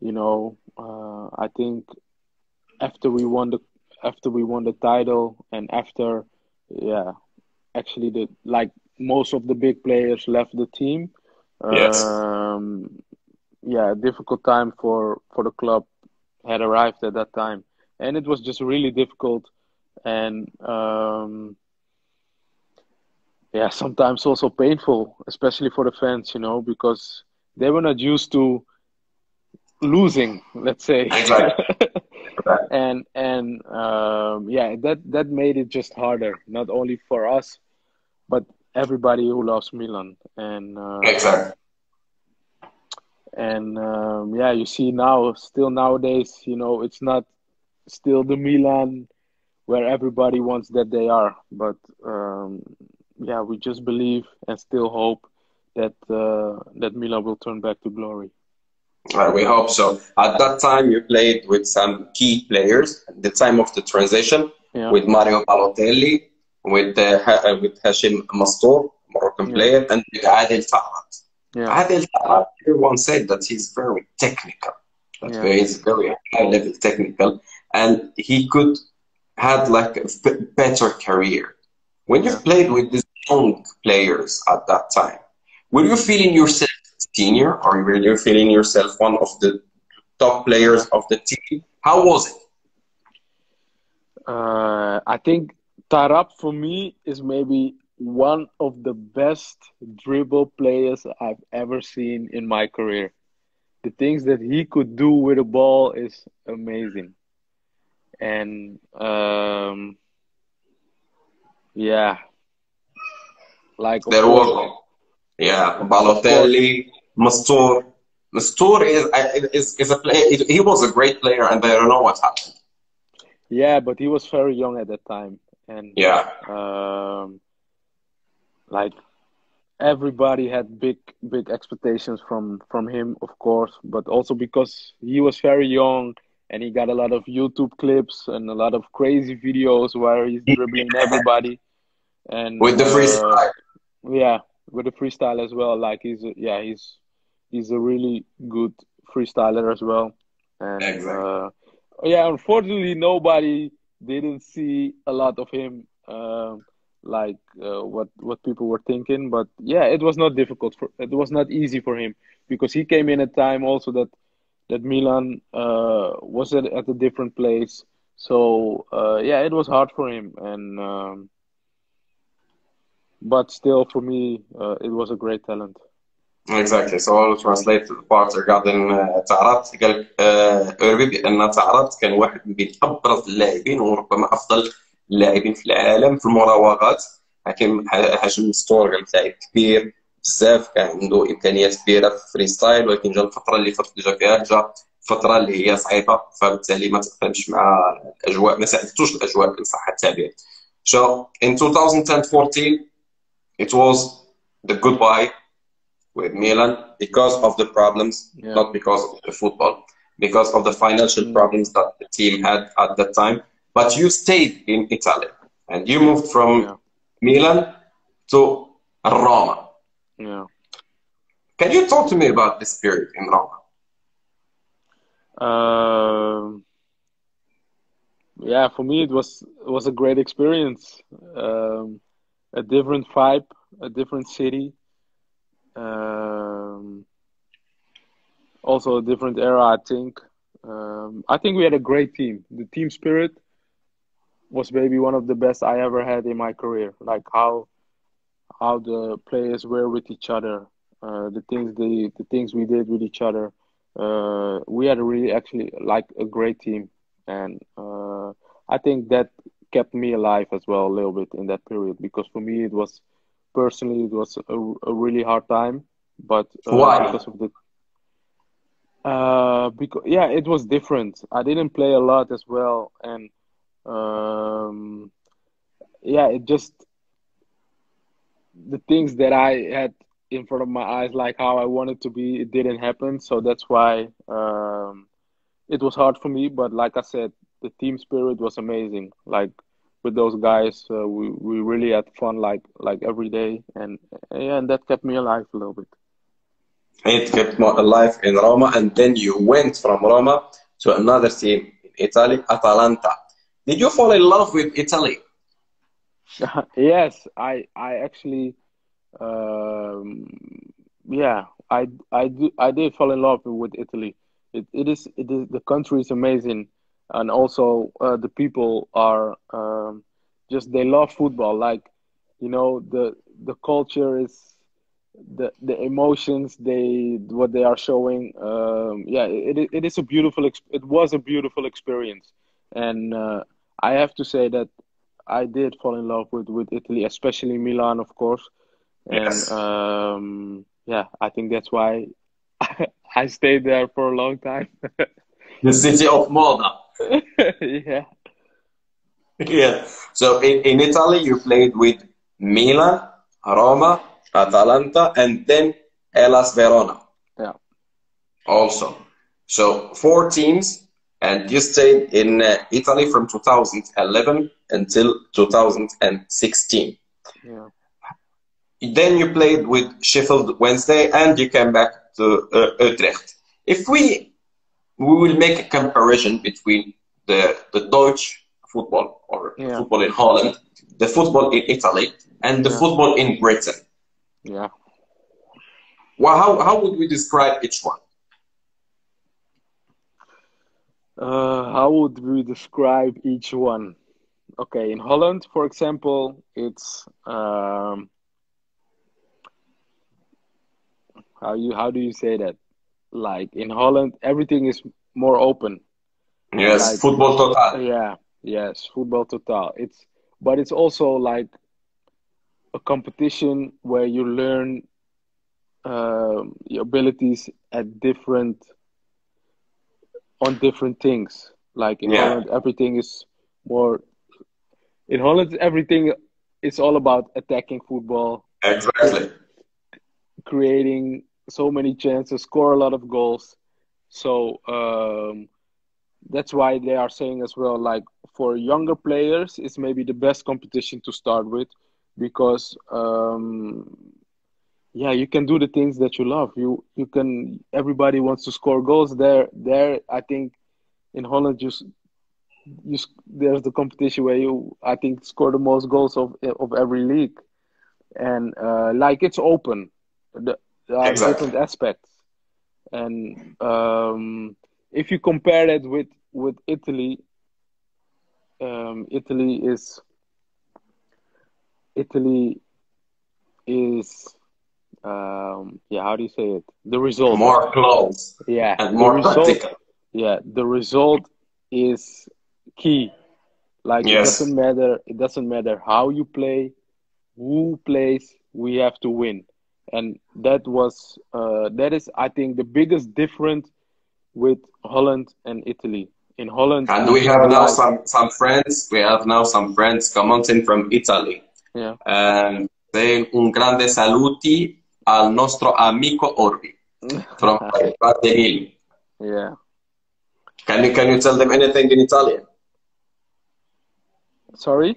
you know, I think after we won the title, and after actually most of the big players left the team. Yes. Yeah, a difficult time for the club had arrived at that time, and it was just really difficult, and yeah, sometimes also painful, especially for the fans, because they were not used to losing, let's say. Exactly. and yeah, that made it just harder, not only for us, but everybody who loves Milan. And Exactly. yeah, you see now, still nowadays, it's not still the Milan where everybody wants that they are, but yeah, we just believe and still hope that that Milan will turn back to glory. We hope so. At that time, you played with some key players at the time of the transition, Yeah. with Mario Balotelli, with Hashim Mastor, Moroccan player, and with Adel Farhat. Yeah. Adel Farhat, everyone said that he's very technical, that he's very high-level technical, and he could have like a better career. When you played with these young players at that time, were you feeling yourself senior, or were you feeling yourself one of the top players of the team? How was it? I think Tarap for me is maybe one of the best dribble players I've ever seen in my career. The things that he could do with the ball is amazing. And yeah, like There was, Balotelli, Mastur. Mastur is a player. He was a great player, and I don't know what happened. Yeah, but he was very young at that time, and like everybody had big expectations from him, of course, but also because he was very young and he got a lot of YouTube clips and a lot of crazy videos where he's dribbling everybody, and with the freestyle. Yeah, with the freestyle as well. Like he's a really good freestyler as well, and Exactly. yeah, unfortunately, nobody didn't see a lot of him, like what people were thinking. But yeah, it was not difficult. It was not easy for him because he came in a time also that Milan was at a different place. So yeah, it was hard for him, and but still, for me, it was a great talent. Exactly. So I'll translate the part regarding تعرضت قال أوربي بأن تعرضت كان واحد من أبرز اللاعبين وربما أفضل اللاعبين في العالم في المراوغات. حاشم ستور قال لاعب كبير بزاف، كان عنده إمكانيات كبيرة في الفري ستايل، ولكن جا الفترة اللي جا فيها جا فترة اللي هي صعيبة، فبالتالي ما تأقلمش مع الأجواء، ما ساعدتوش الأجواء إن صح التعبير. So in 2010-14 it was the goodbye with Milan because of the problems, not because of the football, because of the financial problems that the team had at that time. But you stayed in Italy and you moved from Milan to Roma. Yeah. Can you talk to me about this period in Roma? Yeah, for me it was a great experience. A different vibe, a different city. Also a different era, I think. I think we had a great team. The team spirit was maybe one of the best I ever had in my career. Like how the players were with each other, the things we did with each other. We had a really actually like a great team, and I think that kept me alive as well a little bit in that period, because for me it was personally a really hard time, but why? Because of the because yeah, it was different. I didn't play a lot as well, and yeah, it just the things that I had in front of my eyes, like how I wanted to be, it didn't happen. So that's why it was hard for me. But like I said, the team spirit was amazing. Like with those guys, we really had fun, like every day, and yeah, and that kept me alive a little bit. It kept me alive in Roma, and then you went from Roma to another team in Italy, Atalanta. Did you fall in love with Italy? Yes, I actually Um, yeah, I did fall in love with Italy. It is the country is amazing, and also the people are just they love football. Like, the culture is the emotions they what they are showing. Yeah, it is a it was a beautiful experience, and I have to say that I did fall in love with Italy, especially Milan, of course. And Yes. yeah, I think that's why I stayed there for a long time. The city of Moda. Yeah, Yeah. So in Italy, you played with Milan, Roma, Atalanta, and then Hellas Verona yeah, also. So four teams, and you stayed in Italy from 2011 until 2016. yeah. Then you played with Sheffield Wednesday, and you came back to Utrecht. If we will make a comparison between the Dutch football or the Yeah, football in Holland, the football in Italy, and the yeah, football in Britain. yeah. Well, how would we describe each one? How would we describe each one? Okay, in Holland, for example, it's how do you say that? Like in Holland, everything is more open. Yes, Like, football total. yeah, yes, football total. But it's also like a competition where you learn your abilities at on different things. Like in Yeah, Holland, everything is more. In Holland, everything is all about attacking football, cre- exactly. creating so many chances, score a lot of goals. So that's why they are saying as well, like for younger players, it's maybe the best competition to start with because yeah, you can do the things that you love. You can. Everybody wants to score goals. There. I think in Holland, there's the competition where you I think score the most goals of every league, and like it's open. There are Exactly. different aspects, and if you compare that with Italy, um, Italy is Italy is yeah, how do you say it? The result. More close Yeah, and the more result. tactical. Yeah, the result is key. Like it Yes, doesn't matter. It doesn't matter how you play, who plays. We have to win, and that is I think the biggest difference with Holland and Italy. In Holland, and you we have felt now like some friends. We have now some friends commenting from Italy. yeah, And saying un grande saluti al nostro amico Orbi from Bardemil. yeah. Can you tell them anything in Italian? Sorry,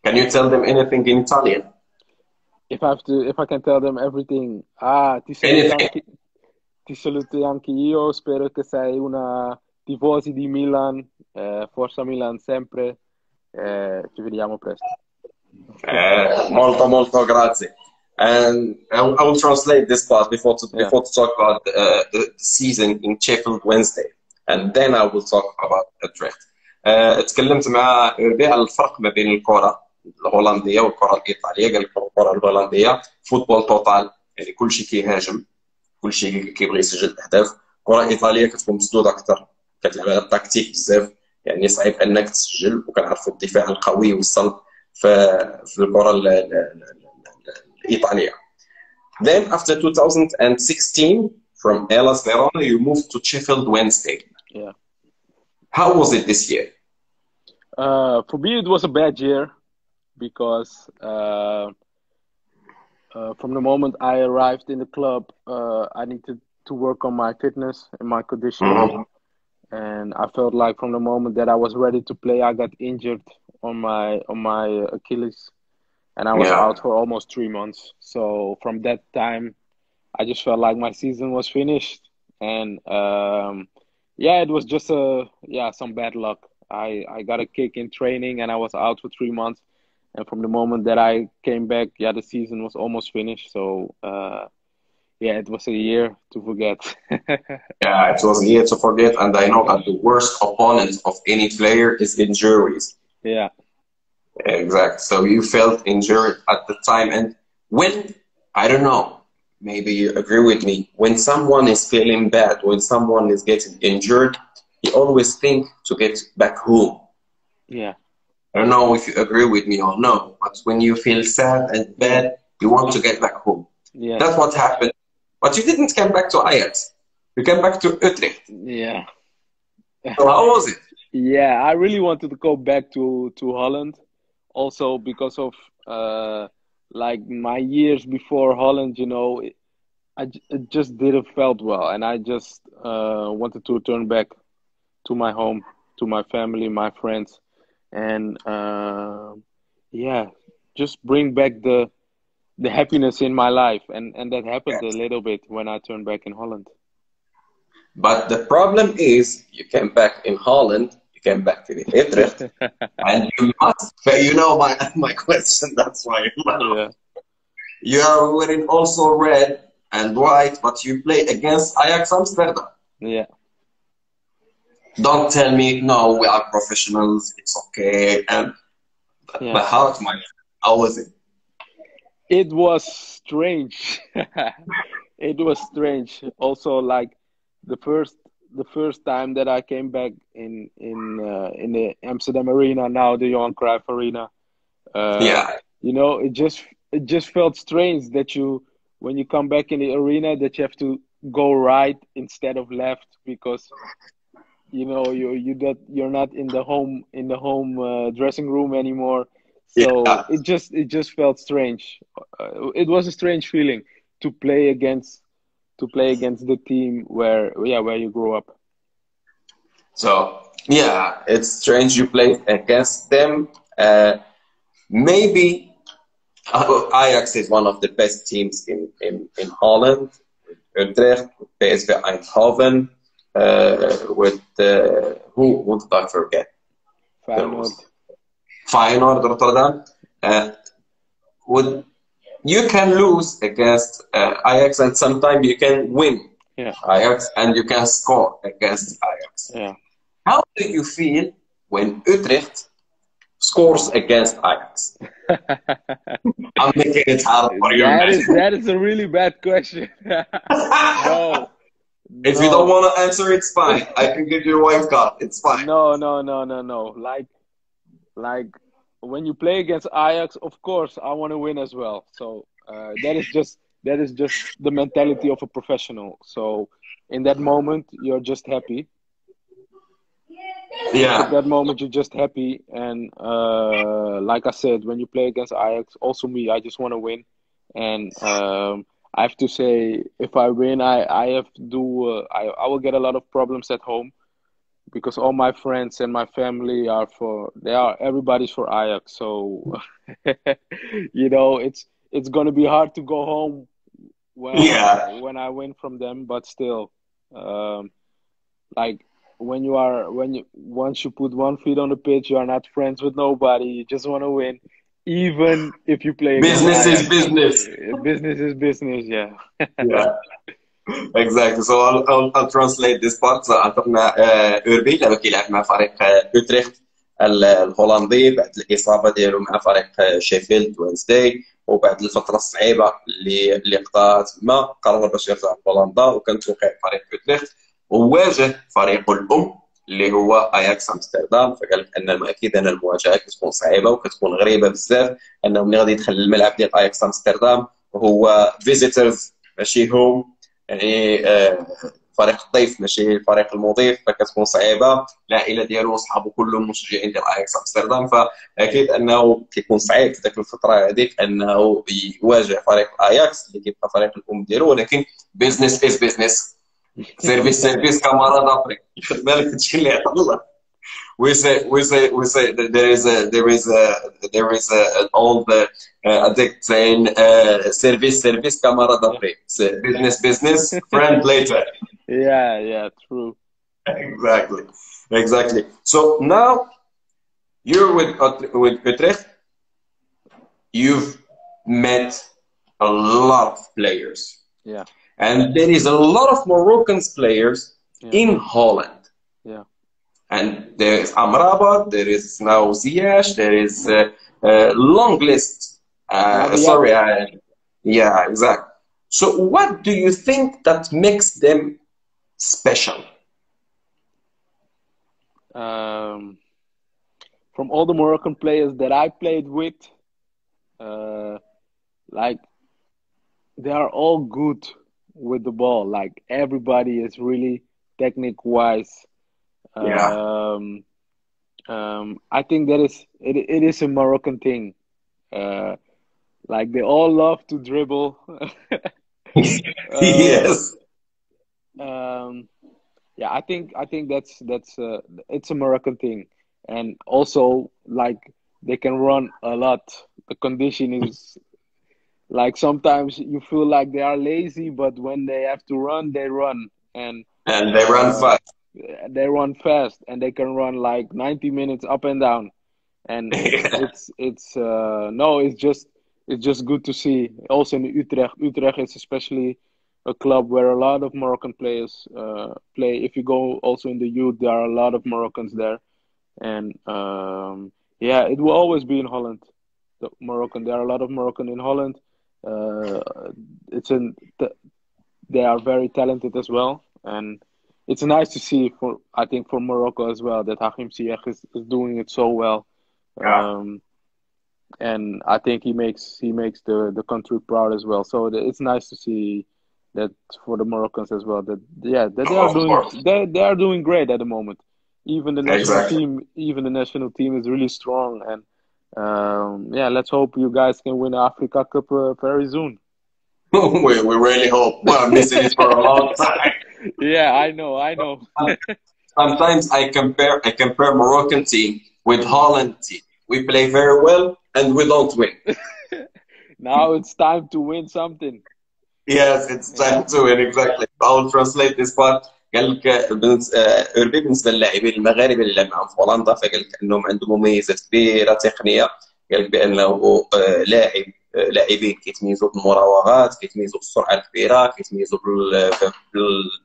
Can you tell them anything in Italian? if I can tell them everything. Anything. Ti saluto anche io. Spero che sei una tifosi di Milan. Forza Milan sempre. Ci vediamo presto. Molto molto grazie. And I will translate this part Yeah, before to talk about the season in Sheffield Wednesday, and then I will talk about Utrecht. اتكلمت مع ربيع على الفرق ما بين الكرة الهولندية والكرة الإيطالية. قال لك الكرة الهولندية فوتبول توتال، يعني كل شيء كيهاجم، كل شيء كيبغي يسجل أهداف. الكرة الإيطالية كتكون مسدودة أكثر، كتلعب على التكتيك بزاف، يعني صعيب أنك تسجل، وكنعرفوا الدفاع القوي والصلب في الكرة الإيطالية. Then after 2016 from Hellas Verona you moved to Sheffield Wednesday. yeah. How was it this year? For me, it was a bad year because from the moment I arrived in the club, I needed to work on my fitness and my conditioning. Mhm. And I felt like from the moment that I was ready to play, I got injured on my Achilles, and I was Yeah, out for almost 3 months. So from that time, I just felt like my season was finished, and yeah, it was just some bad luck. I got a kick in training, and I was out for 3 months, And from the moment that I came back, yeah, the season was almost finished. So yeah, it was a year to forget. Yeah, it was a year to forget, and I know that the worst opponent of any player is injuries. Yeah. Exactly. So you felt injured at the time, and when, I don't know, maybe you agree with me, when someone is feeling bad, when someone is getting injured, you always think to get back home. Yeah. I don't know if you agree with me or no, but when you feel sad and bad, you want to get back home. Yeah. That's what happened. But you didn't come back to Ajax. You came back to Utrecht. Yeah. So how was it? Yeah, I really wanted to go back to Holland, also because of like my years before Holland. It just didn't felt well, and I just wanted to return back to my home, to my family, my friends, and yeah, just bring back the happiness in my life, and that happened a little bit when I turned back in Holland. But the problem is, you came back in Holland, you came back to the Utrecht, and you must, you know my question, that's why. Yeah. You are wearing also red and white, but you play against Ajax Amsterdam. Yeah. Don't tell me, no, we are professionals, it's okay. And Yeah. my heart, how was it? It was strange. It was strange. Also, like the first time that I came back in the Amsterdam Arena, now the Johan Cruyff Arena. Yeah. It just felt strange that when you come back in the arena, that you have to go right instead of left, because you're not in the home dressing room anymore. So Yeah. it just felt strange. It was a strange feeling to play against the team where you grew up. So, yeah, it's strange you played against them. Maybe Ajax is one of the best teams in Holland. Utrecht, PSV Eindhoven, with who did I forget? Feyenoord Rotterdam. You can lose against Ajax, and sometimes you can win Ajax, and you can score against Ajax. Yeah. How do you feel when Utrecht scores against Ajax? I'm making it hard for you. That is a really bad question. No. If you don't want to answer, it's fine. I can give you a wild card. It's fine. No. Like when you play against Ajax, of course, I want to win as well. So that is just the mentality of a professional. So in that moment, you're just happy. Yeah. At that moment, you're just happy. And like I said, when you play against Ajax, also me, I just want to win. And I have to say, if I win, I have to do. I will get a lot of problems at home, because all my friends and my family everybody's for Ajax. So it's gonna be hard to go home when I win from them. But still, like once you put one foot on the pitch, you are not friends with nobody. You just want to win, even if you play. Business is business. Business is business. Yeah. Yeah. Exactly. So I'll translate this part. So عطرنا أوربي لما كيلعب مع فريق أوتريخت الهولندي بعد الإصابة ديالو مع فريق شيفيلد وينزداي، وبعد الفترة الصعيبة اللي قضاها تما قرر باش يرجع لهولندا، وكان توقع فريق أوتريخت وواجه فريقه الأم اللي هو اياكس امستردام. فقال لك ان اكيد ان المواجهه كتكون صعيبه وكتكون غريبه بزاف، انه ملي غادي يدخل الملعب ديال اياكس امستردام وهو فيزيتورز ماشي هوم، يعني فريق الضيف ماشي الفريق المضيف، فكتكون صعيبه. العائله ديالو وصحابه كلهم مشجعين ديال اياكس امستردام، فاكيد انه كيكون صعيب في ذاك الفتره هذيك انه يواجه فريق اياكس اللي كيبقى فريق الام ديالو، ولكن بيزنس از بيزنس، سيرفيس كاماراد افريك، خد بالك هادشي اللي عطا الله. We say that there is an old addict saying service camarade après, business friend later. Yeah, true. Exactly. So now you're with Utrecht. you've met a lot of players. Yeah. And there is a lot of Moroccan players in Holland. Yeah. And there is Amrabat, there is now Ziash, there is a long list. Sorry, yeah, exactly. So what do you think that makes them special? From all the Moroccan players that I played with, like, they are all good with the ball. Like, everybody is really technique-wise. I think that it is a Moroccan thing. Like, they all love to dribble. Yes. Yeah, I think that's it's a Moroccan thing, and also, like, they can run a lot. The condition is, like, sometimes you feel like they are lazy, but when they have to run, they run, and they run fast. They run fast, and they can run like 90 minutes up and down, and it's just good to see. Also in Utrecht, Utrecht is especially a club where a lot of Moroccan players play. If you go also in the youth, there are a lot of Moroccans there, and yeah, it will always be in Holland. There are a lot of Moroccan in Holland. They are very talented as well, and it's nice to see for Morocco as well that Hakim Ziyech is doing it so well. And I think he makes the country proud as well. So it's nice to see that for the Moroccans as well. That they are doing great at the moment. Even the national team is really strong. And yeah, let's hope you guys can win the Africa Cup very soon. We really hope. We're missing it for a long time. Yeah, I know. Sometimes I compare Moroccan team with Holland team. We play very well and we don't win. Now it's time to win something. Yes, it's time to win, exactly. I'll translate this part. قال لك أوربي بالنسبة للاعبين المغاربة اللي لعب معهم في هولندا، فقال لك أنهم عندهم مميزات كبيرة تقنية. قال لك بأنه لاعبين كيتميزوا بالمراوغات، كيتميزوا بالسرعة الكبيرة، كيتميزوا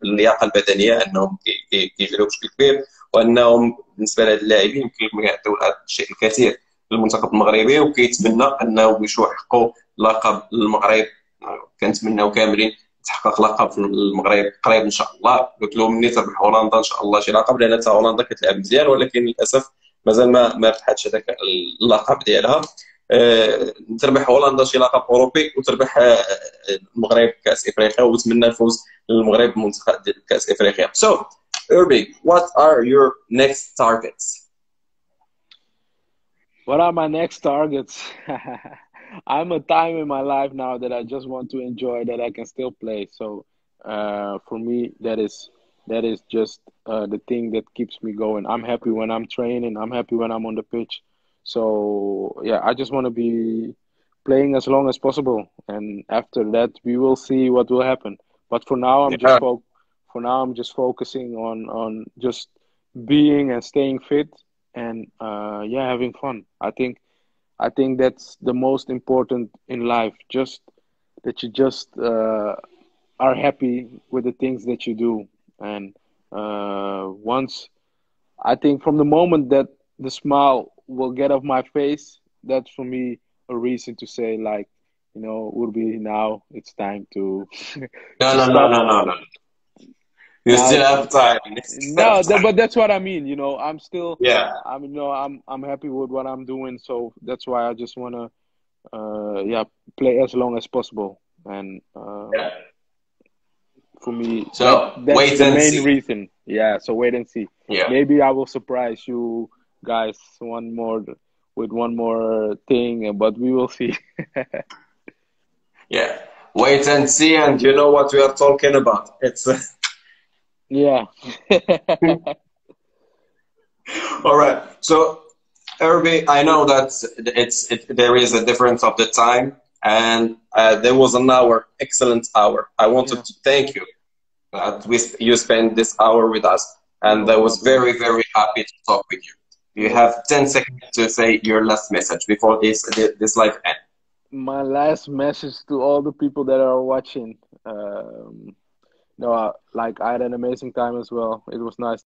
باللياقة البدنية، أنهم كيجريو بشكل كبير، وأنهم بالنسبة لهاد اللاعبين يمكن يعطيو هذا الشيء الكثير للمنتخب المغربي، وكيتمنى أنه يحققوا لقب المغرب. كنتمناو كاملين تحقق لقب في المغرب قريب ان شاء الله. قلت لهم ملي تربح هولندا ان شاء الله شي لقب، لان حتى هولندا كتلعب مزيان، ولكن للاسف مازال ما فتحتش هذاك اللقب ديالها. تربح هولندا شي لقب اوروبي، وتربح المغرب كاس افريقيا، ونتمنى الفوز للمغرب بمنتخب ديال كاس افريقيا. So Urbi, what are your next targets? What are my next targets? I'm a time in my life now that I just want to enjoy, that I can still play. So for me, that is just the thing that keeps me going. I'm happy when I'm training. I'm happy when I'm on the pitch. So yeah, I just want to be playing as long as possible, and after that, we will see what will happen. But for now, I'm just focusing on just being and staying fit, and yeah, having fun. I think that's the most important in life. Just that you just are happy with the things that you do, and once I think from the moment that the smile will get off my face, that's for me a reason to say, like, you know, Urbi, now it's time to. No. You still have time. But that's what I mean. You know, I'm still. Yeah. I'm happy with what I'm doing, so that's why I just wanna, play as long as possible, and for me, that's the main reason. Yeah. So wait and see. Yeah. Maybe I will surprise you guys with one more thing, but we will see. Yeah. Wait and see, and you know what we are talking about. It's. Yeah. All right. So, Urbi, I know that there is a difference of the time, and there was an hour, excellent hour. I wanted to thank you that you spent this hour with us, and I was very, very happy to talk with you. You have 10 seconds to say your last message before this live ends. my last message to all the people that are watching. No, like I had an amazing time as well. It was nice